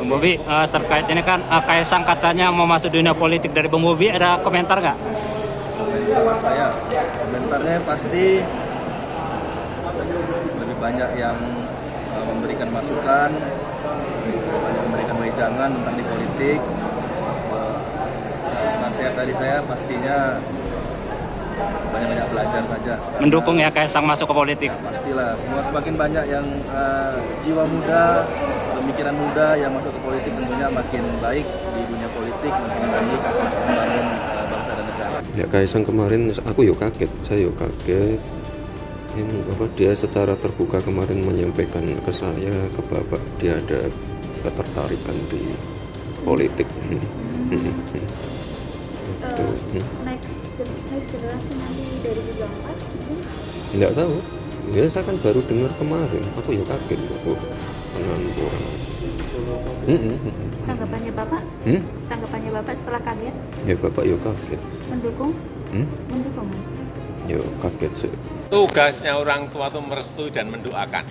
Bobi, terkait ini kan Kaisang katanya mau masuk dunia politik dari Bang Bobi, ada komentar nggak? Komentarnya pasti lebih banyak yang memberikan masukan, banyak memberikan wejangan tentang di politik. Nasihat dari saya pastinya banyak-banyak belajar saja. Mendukung ya Kaisang masuk ke politik? Ya, pastilah, semua semakin banyak yang jiwa muda, pemikiran muda yang masuk ke politik tentunya makin baik di dunia politik, makin baik akan membangun bangsa dan negara. Ya Kaisang kemarin aku kaget, saya kaget. Ini dia secara terbuka kemarin menyampaikan ke saya, ke Bapak, dia ada ketertarikan di politik. Next generasi nanti dari 2024? Nggak tahu. Ya saya kan baru dengar kemarin. Aku kaget aku dengan orang. Tanggapannya Bapak? Tanggapannya Bapak setelah kaget? Ya Bapak kaget. Mendukung? Mendukung Mas? Kaget sih. Tugasnya orang tua itu merestui dan mendoakan.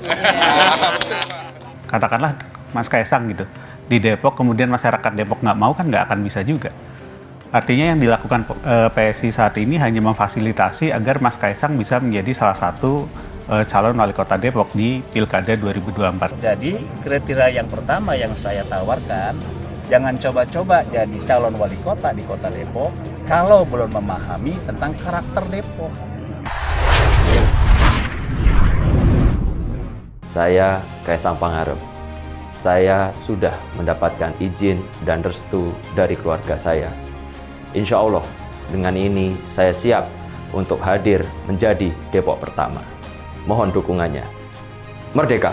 Katakanlah Mas Kaisang gitu di Depok, kemudian masyarakat Depok nggak mau, kan nggak akan bisa juga. Artinya yang dilakukan PSI saat ini hanya memfasilitasi agar Mas Kaisang bisa menjadi salah satu calon wali kota Depok di Pilkada 2024. Jadi kriteria yang pertama yang saya tawarkan, jangan coba-coba jadi calon wali kota di kota Depok kalau belum memahami tentang karakter Depok. Saya Kaisang Pangarep. Saya sudah mendapatkan izin dan restu dari keluarga saya. Insya Allah, dengan ini saya siap untuk hadir menjadi Depok pertama. Mohon dukungannya. Merdeka!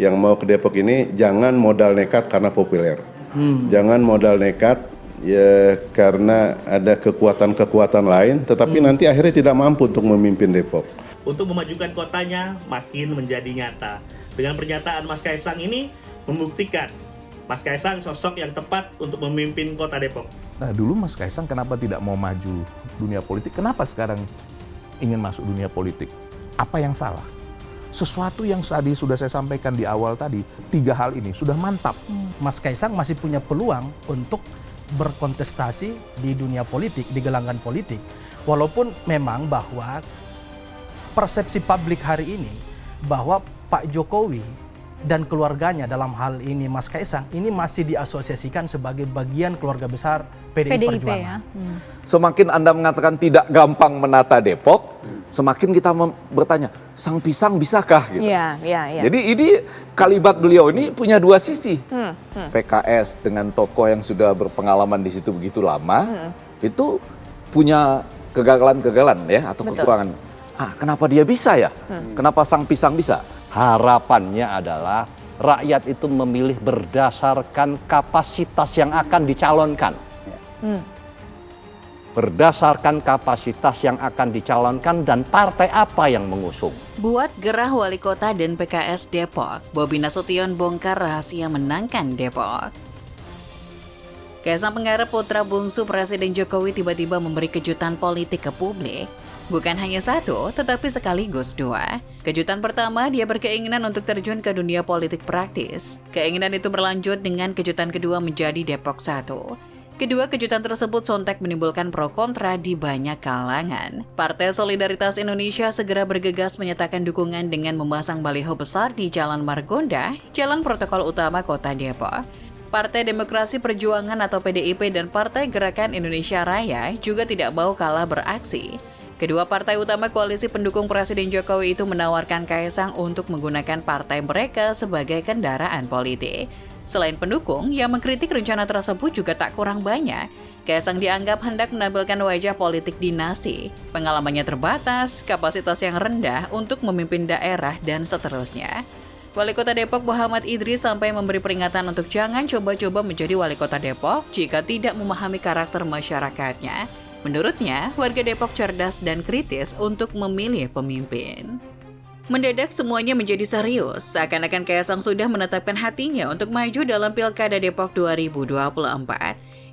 Yang mau ke Depok ini jangan modal nekat karena populer. Jangan modal nekat ya karena ada kekuatan-kekuatan lain, tetapi nanti akhirnya tidak mampu untuk memimpin Depok. Untuk memajukan kotanya makin menjadi nyata. Dengan pernyataan Mas Kaisang ini membuktikan Mas Kaisang sosok yang tepat untuk memimpin kota Depok. Nah dulu Mas Kaisang kenapa tidak mau maju dunia politik? Kenapa sekarang ingin masuk dunia politik? Apa yang salah? Sesuatu yang tadi sudah saya sampaikan di awal tadi, 3 hal ini sudah mantap. Mas Kaisang masih punya peluang untuk berkontestasi di dunia politik, di gelanggang politik. Walaupun memang bahwa persepsi publik hari ini bahwa Pak Jokowi dan keluarganya dalam hal ini Mas Kaisang ini masih diasosiasikan sebagai bagian keluarga besar PDI Perjuangan. Ya? Semakin Anda mengatakan tidak gampang menata Depok, semakin kita bertanya, sang pisang bisakah? Gitu. Ya. Jadi ini kalimat beliau ini punya 2 sisi. PKS dengan tokoh yang sudah berpengalaman di situ begitu lama, itu punya kegagalan-kegagalan ya atau kekurangan. Kenapa dia bisa ya? Kenapa sang pisang bisa? Harapannya adalah rakyat itu memilih berdasarkan kapasitas yang akan dicalonkan. Berdasarkan kapasitas yang akan dicalonkan dan partai apa yang mengusung. Buat gerah wali kota dan PKS Depok, Bobi Nasution bongkar rahasia menangkan Depok. Kaisang Pangarep, putra bungsu Presiden Jokowi, tiba-tiba memberi kejutan politik ke publik. Bukan hanya satu, tetapi sekaligus 2. Kejutan pertama, dia berkeinginan untuk terjun ke dunia politik praktis. Keinginan itu berlanjut dengan kejutan kedua menjadi Depok 1. Kedua kejutan tersebut sontak menimbulkan pro kontra di banyak kalangan. Partai Solidaritas Indonesia segera bergegas menyatakan dukungan dengan memasang baliho besar di Jalan Margonda, jalan protokol utama kota Depok. Partai Demokrasi Perjuangan atau PDIP dan Partai Gerakan Indonesia Raya juga tidak mau kalah beraksi. Kedua partai utama koalisi pendukung Presiden Jokowi itu menawarkan Kaisang untuk menggunakan partai mereka sebagai kendaraan politik. Selain pendukung, yang mengkritik rencana tersebut juga tak kurang banyak. Kaisang dianggap hendak menampilkan wajah politik dinasti, pengalamannya terbatas, kapasitas yang rendah untuk memimpin daerah, dan seterusnya. Wali Kota Depok Muhammad Idris sampai memberi peringatan untuk jangan coba-coba menjadi Wali Kota Depok jika tidak memahami karakter masyarakatnya. Menurutnya, warga Depok cerdas dan kritis untuk memilih pemimpin. Mendadak semuanya menjadi serius, seakan-akan Kaisang sudah menetapkan hatinya untuk maju dalam Pilkada Depok 2024.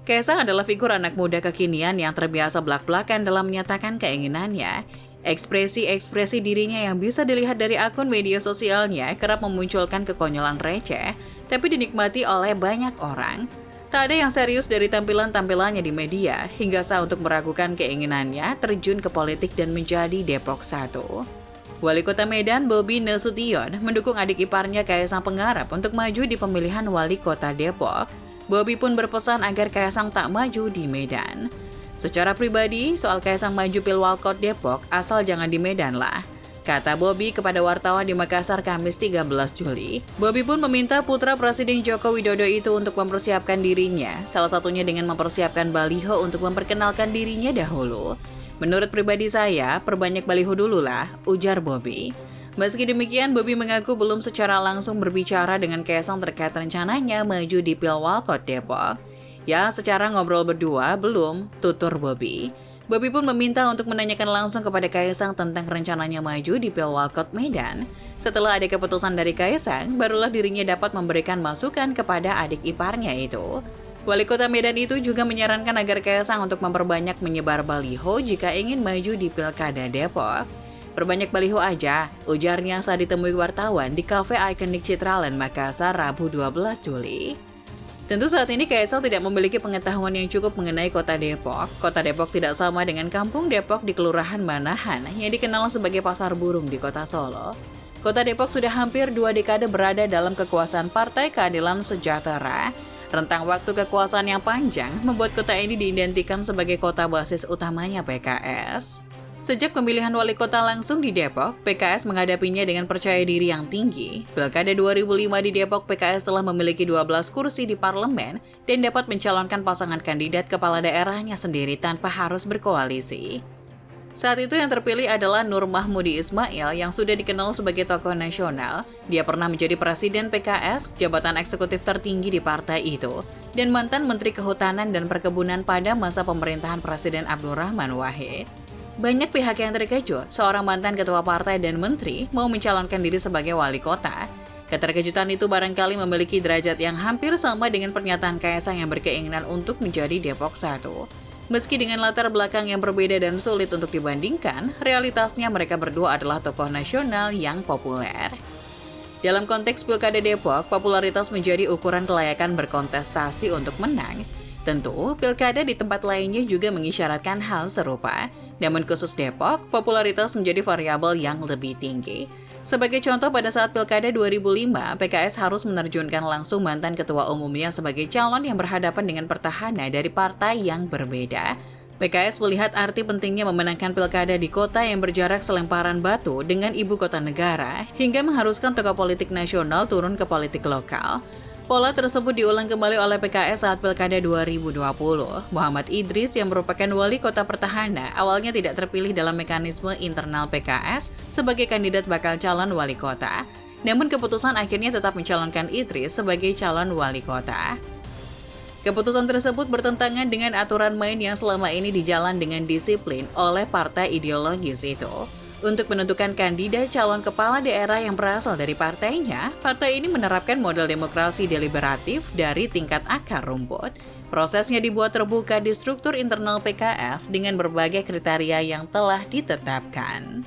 Kaisang adalah figur anak muda kekinian yang terbiasa belak-belakan dalam menyatakan keinginannya. Ekspresi-ekspresi dirinya yang bisa dilihat dari akun media sosialnya kerap memunculkan kekonyolan receh, tapi dinikmati oleh banyak orang. Tak ada yang serius dari tampilan-tampilannya di media, hingga sah untuk meragukan keinginannya terjun ke politik dan menjadi Depok 1. Wali Kota Medan Bobi Nasution mendukung adik iparnya Kaisang Pangarep untuk maju di pemilihan Wali Kota Depok. Bobi pun berpesan agar Kaisang tak maju di Medan. Secara pribadi, soal Kaisang maju Pilwalkot Depok, asal jangan di Medan lah, kata Bobi kepada wartawan di Makassar Kamis 13 Juli. Bobi pun meminta putra Presiden Joko Widodo itu untuk mempersiapkan dirinya, salah satunya dengan mempersiapkan baliho untuk memperkenalkan dirinya dahulu. Menurut pribadi saya, perbanyak baliho dulu lah, ujar Bobi. Meski demikian, Bobi mengaku belum secara langsung berbicara dengan Kaisang terkait rencananya maju di Pilwalkot Depok. Ya, secara ngobrol berdua, belum, tutur Bobi. Bobi pun meminta untuk menanyakan langsung kepada Kaisang tentang rencananya maju di Pilwalkot Medan. Setelah ada keputusan dari Kaisang, barulah dirinya dapat memberikan masukan kepada adik iparnya itu. Wali Kota Medan itu juga menyarankan agar Kaisang untuk memperbanyak menyebar baliho jika ingin maju di Pilkada Depok. Perbanyak baliho aja, ujarnya saat ditemui wartawan di Cafe Ikonik Citraland, Makassar, Rabu 12 Juli. Tentu saat ini Kaisang tidak memiliki pengetahuan yang cukup mengenai Kota Depok. Kota Depok tidak sama dengan Kampung Depok di Kelurahan Manahan yang dikenal sebagai pasar burung di Kota Solo. Kota Depok sudah hampir 2 dekade berada dalam kekuasaan Partai Keadilan Sejahtera. Rentang waktu kekuasaan yang panjang membuat kota ini diidentikan sebagai kota basis utamanya PKS. Sejak pemilihan wali kota langsung di Depok, PKS menghadapinya dengan percaya diri yang tinggi. Pilkada 2005 di Depok, PKS telah memiliki 12 kursi di parlemen dan dapat mencalonkan pasangan kandidat kepala daerahnya sendiri tanpa harus berkoalisi. Saat itu yang terpilih adalah Nur Mahmudi Ismail yang sudah dikenal sebagai tokoh nasional. Dia pernah menjadi presiden PKS, jabatan eksekutif tertinggi di partai itu, dan mantan Menteri Kehutanan dan Perkebunan pada masa pemerintahan Presiden Abdurrahman Wahid. Banyak pihak yang terkejut seorang mantan ketua partai dan menteri mau mencalonkan diri sebagai wali kota. Keterkejutan itu barangkali memiliki derajat yang hampir sama dengan pernyataan Kaisang yang berkeinginan untuk menjadi Depok 1. Meski dengan latar belakang yang berbeda dan sulit untuk dibandingkan, realitasnya mereka berdua adalah tokoh nasional yang populer. Dalam konteks Pilkada Depok, popularitas menjadi ukuran kelayakan berkontestasi untuk menang. Tentu, pilkada di tempat lainnya juga mengisyaratkan hal serupa. Namun khusus Depok, popularitas menjadi variabel yang lebih tinggi. Sebagai contoh, pada saat Pilkada 2005, PKS harus menerjunkan langsung mantan ketua umumnya sebagai calon yang berhadapan dengan petahana dari partai yang berbeda. PKS melihat arti pentingnya memenangkan pilkada di kota yang berjarak selemparan batu dengan ibu kota negara, hingga mengharuskan tokoh politik nasional turun ke politik lokal. Pola tersebut diulang kembali oleh PKS saat Pilkada 2020. Muhammad Idris yang merupakan wali kota petahana awalnya tidak terpilih dalam mekanisme internal PKS sebagai kandidat bakal calon wali kota. Namun keputusan akhirnya tetap mencalonkan Idris sebagai calon wali kota. Keputusan tersebut bertentangan dengan aturan main yang selama ini dijalan dengan disiplin oleh partai ideologis itu. Untuk menentukan kandidat calon kepala daerah yang berasal dari partainya, partai ini menerapkan model demokrasi deliberatif dari tingkat akar rumput. Prosesnya dibuat terbuka di struktur internal PKS dengan berbagai kriteria yang telah ditetapkan.